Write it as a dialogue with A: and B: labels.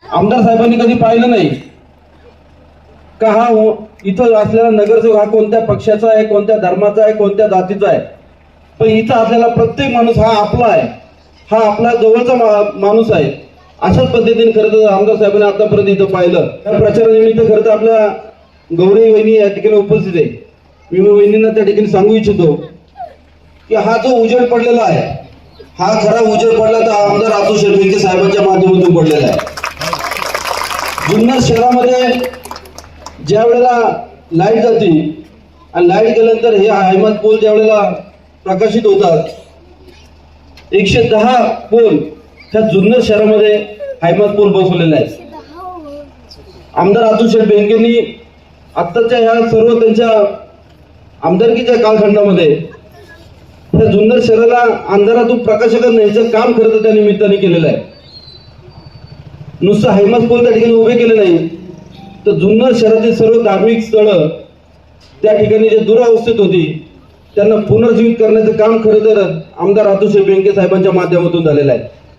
A: आमदार साहेबांनी कधी पाहिलं नाही का हा इथं असलेला नगरसेवक हा कोणत्या पक्षाचा आहे, कोणत्या धर्माचा आहे, कोणत्या जातीचा आहे. पण इथं असलेला प्रत्येक माणूस हा आपला आहे, हा आपला जवळचा माणूस आहे. अशाच पद्धतीने खरं तर आमदार साहेबांनी आतापर्यंत इथं पाहिलं. त्या प्रचारानिमित्त खरं तर आपल्या गौरी वहिनी या ठिकाणी उपस्थित आहे. मी वहिनींना त्या ठिकाणी सांगू इच्छितो की हा जो उजेड पडलेला आहे, हा खरा उजेड पडला तर आमदार अतुल शेटविके साहेबांच्या माध्यमातून पडलेला आहे. जुन्नर शहरामध्ये ज्या वेळेला लाईट जाते आणि लाईट गेल्यानंतर हे हायमात पोल ज्या वेळेला प्रकाशित होतात, 110 पोल ह्या जुन्नर शहरामध्ये हायमात पोल बसवलेले आहेत. आमदार अतुल शेठ बेनकेंनी आत्ताच्या ह्या सर्व त्यांच्या आमदारकीच्या कालखंडामध्ये त्या जुन्नर शहराला अंधारातून प्रकाश करण्याचं काम खरं तर त्या निमित्ताने केलेलं आहे. नुसतं हायमात पोल त्या ठिकाणी उभे केले नाही तर जुन्नर शहरातील सर्व धार्मिक स्थळं त्या ठिकाणी जे दुरावस्थेत होती त्यांना पुनर्जीवित करण्याचं काम खरं तर आमदार अतुल शेठ बेनके साहेबांच्या माध्यमातून झालेलं आहे.